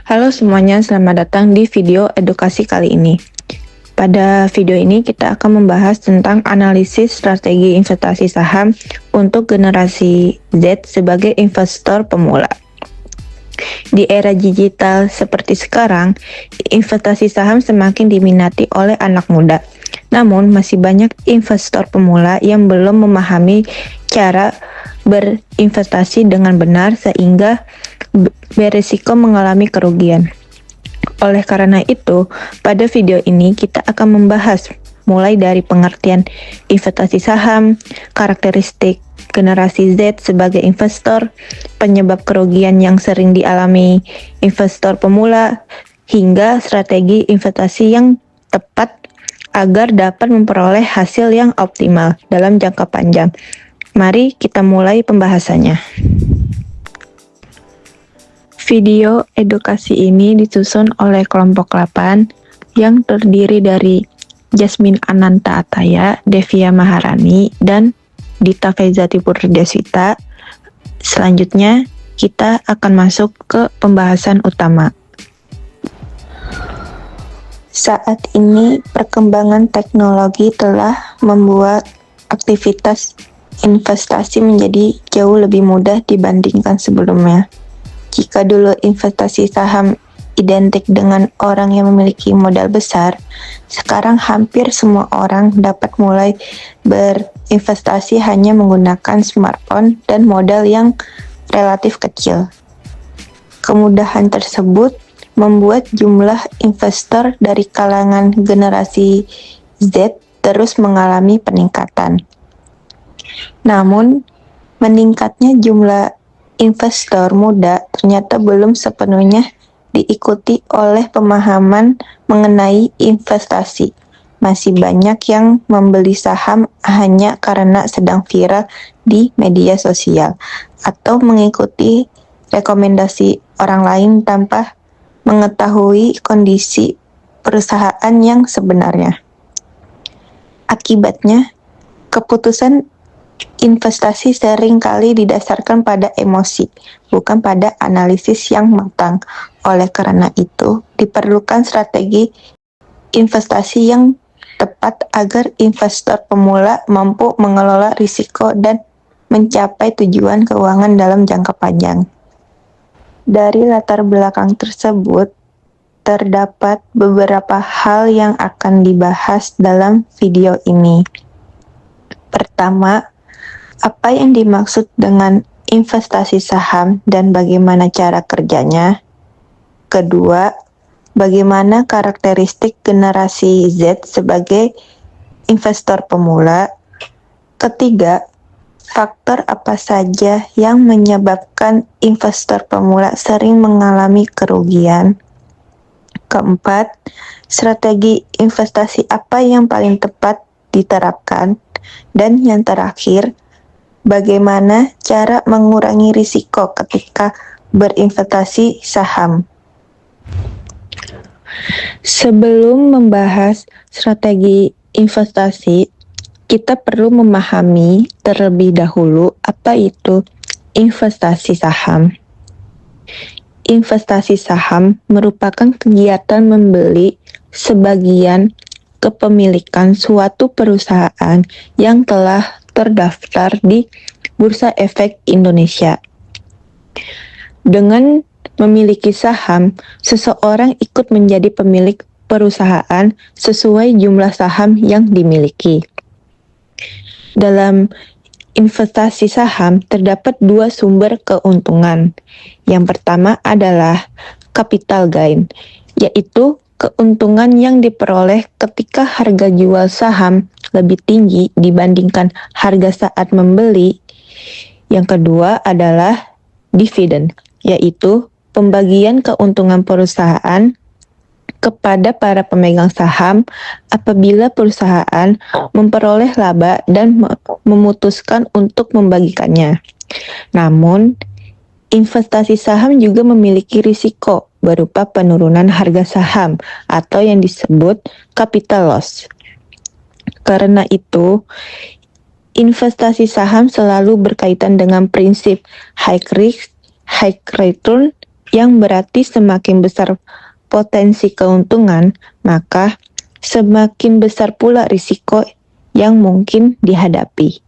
Halo semuanya, selamat datang di video edukasi kali ini. Pada video ini kita akan membahas tentang analisis strategi investasi saham untuk generasi Z sebagai investor pemula. Di era digital seperti sekarang, investasi saham semakin diminati oleh anak muda. Namun, masih banyak investor pemula yang belum memahami cara berinvestasi dengan benar sehingga beresiko mengalami kerugian. Oleh karena itu, pada video ini kita akan membahas mulai dari pengertian investasi saham, karakteristik generasi Z sebagai investor, penyebab kerugian yang sering dialami investor pemula, hingga strategi investasi yang tepat agar dapat memperoleh hasil yang optimal dalam jangka panjang. Mari kita mulai pembahasannya. Video edukasi ini disusun oleh kelompok 8 yang terdiri dari Jasmine Ananta Ataya, Devia Maharani, dan Dita Faizati Purdyasita. Selanjutnya, kita akan masuk ke pembahasan utama. Saat ini, perkembangan teknologi telah membuat aktivitas investasi menjadi jauh lebih mudah dibandingkan sebelumnya. Jika dulu investasi saham identik dengan orang yang memiliki modal besar, sekarang hampir semua orang dapat mulai berinvestasi hanya menggunakan smartphone dan modal yang relatif kecil. Kemudahan tersebut membuat jumlah investor dari kalangan generasi Z terus mengalami peningkatan. Namun, meningkatnya jumlah investor muda ternyata belum sepenuhnya diikuti oleh pemahaman mengenai investasi. Masih banyak yang membeli saham hanya karena sedang viral di media sosial atau mengikuti rekomendasi orang lain tanpa mengetahui kondisi perusahaan yang sebenarnya. Akibatnya, keputusan investasi sering kali didasarkan pada emosi, bukan pada analisis yang matang. Oleh karena itu, diperlukan strategi investasi yang tepat agar investor pemula mampu mengelola risiko dan mencapai tujuan keuangan dalam jangka panjang. Dari latar belakang tersebut, terdapat beberapa hal yang akan dibahas dalam video ini. Pertama, apa yang dimaksud dengan investasi saham dan bagaimana cara kerjanya? Kedua, bagaimana karakteristik generasi Z sebagai investor pemula? Ketiga, faktor apa saja yang menyebabkan investor pemula sering mengalami kerugian? Keempat, strategi investasi apa yang paling tepat diterapkan? Dan yang terakhir, bagaimana cara mengurangi risiko ketika berinvestasi saham? Sebelum membahas strategi investasi, kita perlu memahami terlebih dahulu apa itu investasi saham. Investasi saham merupakan kegiatan membeli sebagian kepemilikan suatu perusahaan yang telah terdaftar di Bursa Efek Indonesia. Dengan memiliki saham, seseorang ikut menjadi pemilik perusahaan sesuai jumlah saham yang dimiliki. Dalam investasi saham terdapat dua sumber keuntungan. Yang pertama adalah capital gain, yaitu keuntungan yang diperoleh ketika harga jual saham lebih tinggi dibandingkan harga saat membeli. Yang kedua adalah dividen, yaitu pembagian keuntungan perusahaan kepada para pemegang saham apabila perusahaan memperoleh laba dan memutuskan untuk membagikannya. Namun, investasi saham juga memiliki risiko berupa penurunan harga saham atau yang disebut capital loss. Karena itu, investasi saham selalu berkaitan dengan prinsip high risk, high return, yang berarti semakin besar potensi keuntungan, maka semakin besar pula risiko yang mungkin dihadapi.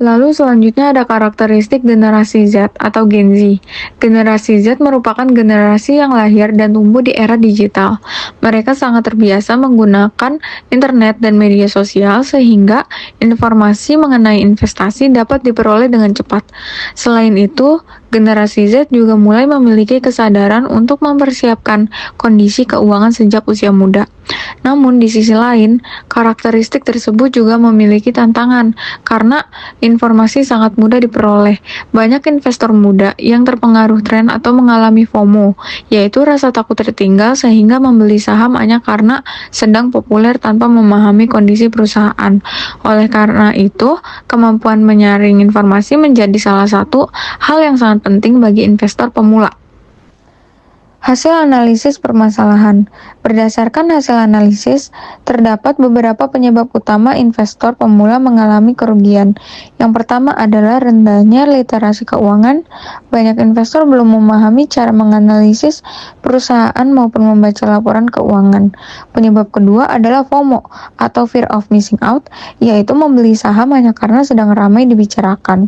Lalu selanjutnya ada karakteristik generasi Z atau Gen Z. Generasi Z merupakan generasi yang lahir dan tumbuh di era digital. Mereka sangat terbiasa menggunakan internet dan media sosial sehingga informasi mengenai investasi dapat diperoleh dengan cepat. Selain itu, generasi Z juga mulai memiliki kesadaran untuk mempersiapkan kondisi keuangan sejak usia muda. Namun di sisi lain, karakteristik tersebut juga memiliki tantangan karena informasi sangat mudah diperoleh. Banyak investor muda yang terpengaruh tren atau mengalami FOMO, yaitu rasa takut tertinggal sehingga membeli saham hanya karena sedang populer tanpa memahami kondisi perusahaan. Oleh karena itu, kemampuan menyaring informasi menjadi salah satu hal yang sangat penting bagi investor pemula. Hasil analisis permasalahan. Berdasarkan hasil analisis, terdapat beberapa penyebab utama investor pemula mengalami kerugian. Yang pertama adalah rendahnya literasi keuangan. Banyak investor belum memahami cara menganalisis perusahaan maupun membaca laporan keuangan. Penyebab kedua adalah FOMO atau fear of missing out, yaitu membeli saham hanya karena sedang ramai dibicarakan.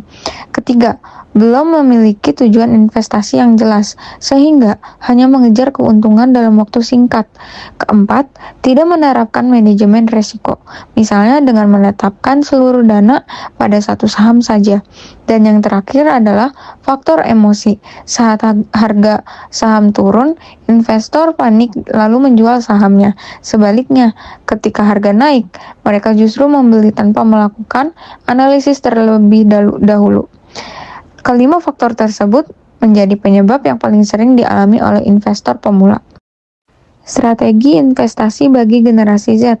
Ketiga, belum memiliki tujuan investasi yang jelas, sehingga hanya mengejar keuntungan dalam waktu singkat. Keempat, tidak menerapkan manajemen risiko, misalnya dengan menetapkan seluruh dana pada satu saham saja. Dan yang terakhir adalah faktor emosi. Saat harga saham turun, investor panik lalu menjual sahamnya. Sebaliknya, ketika harga naik, mereka justru membeli tanpa melakukan analisis terlebih dahulu. Kelima faktor tersebut menjadi penyebab yang paling sering dialami oleh investor pemula. Strategi investasi bagi generasi Z.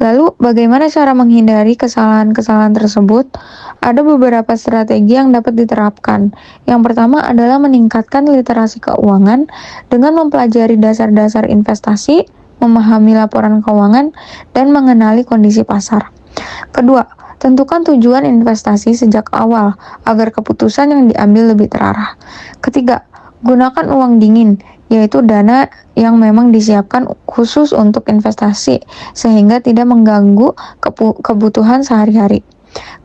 Lalu, bagaimana cara menghindari kesalahan-kesalahan tersebut? Ada beberapa strategi yang dapat diterapkan. Yang pertama adalah meningkatkan literasi keuangan dengan mempelajari dasar-dasar investasi, memahami laporan keuangan, dan mengenali kondisi pasar. Kedua, tentukan tujuan investasi sejak awal agar keputusan yang diambil lebih terarah. Ketiga, gunakan uang dingin, yaitu dana yang memang disiapkan khusus untuk investasi sehingga tidak mengganggu kebutuhan sehari-hari.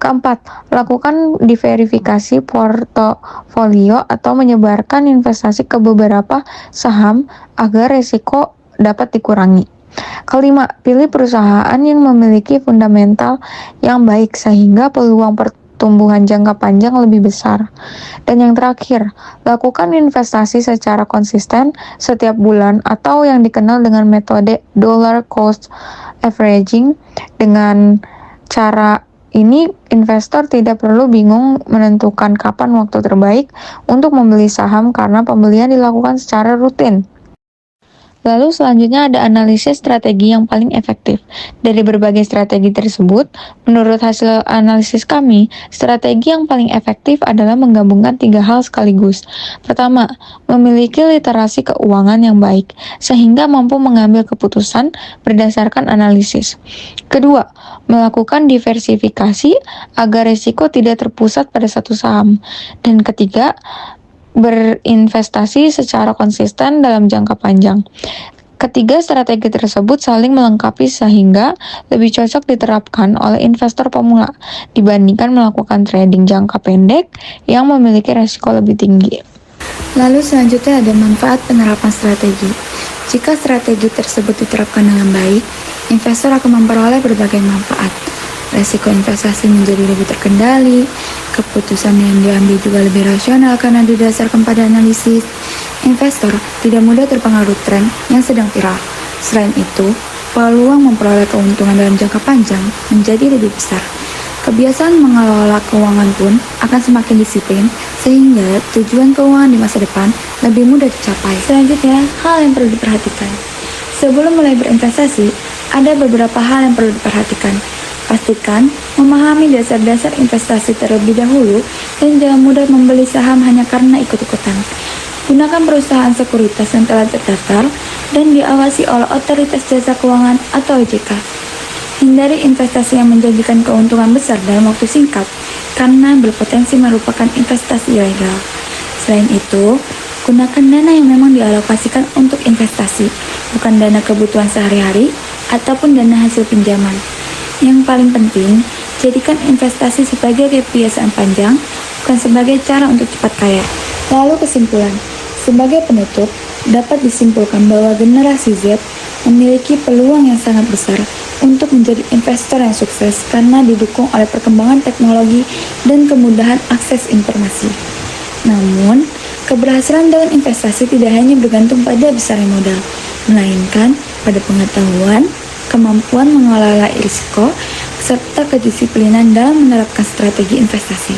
Keempat, lakukan diverifikasi portofolio atau menyebarkan investasi ke beberapa saham agar risiko dapat dikurangi. Kelima, pilih perusahaan yang memiliki fundamental yang baik sehingga peluang pertumbuhan jangka panjang lebih besar. Dan yang terakhir, lakukan investasi secara konsisten setiap bulan atau yang dikenal dengan metode dollar cost averaging. Dengan cara ini, investor tidak perlu bingung menentukan kapan waktu terbaik untuk membeli saham karena pembelian dilakukan secara rutin. Lalu selanjutnya ada analisis strategi yang paling efektif. Dari berbagai strategi tersebut, menurut hasil analisis kami, strategi yang paling efektif adalah menggabungkan 3 hal sekaligus. Pertama, memiliki literasi keuangan yang baik, sehingga mampu mengambil keputusan berdasarkan analisis. Kedua, melakukan diversifikasi agar risiko tidak terpusat pada satu saham. Dan ketiga, berinvestasi secara konsisten dalam jangka panjang. Ketiga strategi tersebut saling melengkapi sehingga lebih cocok diterapkan oleh investor pemula dibandingkan melakukan trading jangka pendek yang memiliki risiko lebih tinggi. Lalu selanjutnya ada manfaat penerapan strategi. Jika strategi tersebut diterapkan dengan baik, investor akan memperoleh berbagai manfaat. Resiko investasi menjadi lebih terkendali, keputusan yang diambil juga lebih rasional karena didasarkan pada analisis. Investor tidak mudah terpengaruh tren yang sedang viral. Selain itu, peluang memperoleh keuntungan dalam jangka panjang menjadi lebih besar. Kebiasaan mengelola keuangan pun akan semakin disiplin, sehingga tujuan keuangan di masa depan lebih mudah dicapai. Selanjutnya, hal yang perlu diperhatikan. Sebelum mulai berinvestasi, ada beberapa hal yang perlu diperhatikan. Pastikan memahami dasar-dasar investasi terlebih dahulu dan jangan mudah membeli saham hanya karena ikut-ikutan. Gunakan perusahaan sekuritas yang telah terdaftar dan diawasi oleh Otoritas Jasa Keuangan atau OJK. Hindari investasi yang menjanjikan keuntungan besar dalam waktu singkat karena berpotensi merupakan investasi ilegal. Selain itu, Gunakan dana yang memang dialokasikan untuk investasi, bukan dana kebutuhan sehari-hari ataupun dana hasil pinjaman. Yang paling penting, jadikan investasi sebagai kebiasaan panjang, bukan sebagai cara untuk cepat kaya. Lalu kesimpulan, sebagai penutup, dapat disimpulkan bahwa generasi Z memiliki peluang yang sangat besar untuk menjadi investor yang sukses karena didukung oleh perkembangan teknologi dan kemudahan akses informasi. Namun, keberhasilan dalam investasi tidak hanya bergantung pada besarnya modal, melainkan pada pengetahuan, kemampuan mengelola risiko, serta kedisiplinan dalam menerapkan strategi investasi.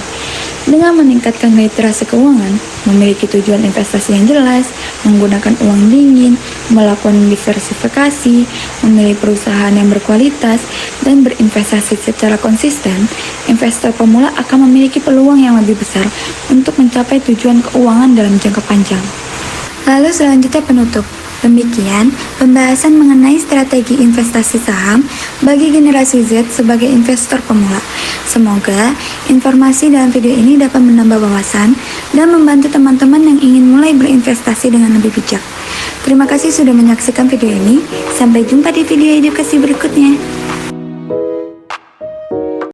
Dengan meningkatkan literasi keuangan, memiliki tujuan investasi yang jelas, menggunakan uang dingin, melakukan diversifikasi, memilih perusahaan yang berkualitas, dan berinvestasi secara konsisten, investor pemula akan memiliki peluang yang lebih besar untuk mencapai tujuan keuangan dalam jangka panjang. Lalu selanjutnya penutup. Demikian pembahasan mengenai strategi investasi saham bagi generasi Z sebagai investor pemula. Semoga informasi dalam video ini dapat menambah wawasan dan membantu teman-teman yang ingin mulai berinvestasi dengan lebih bijak. Terima kasih sudah menyaksikan video ini. Sampai jumpa di video edukasi berikutnya.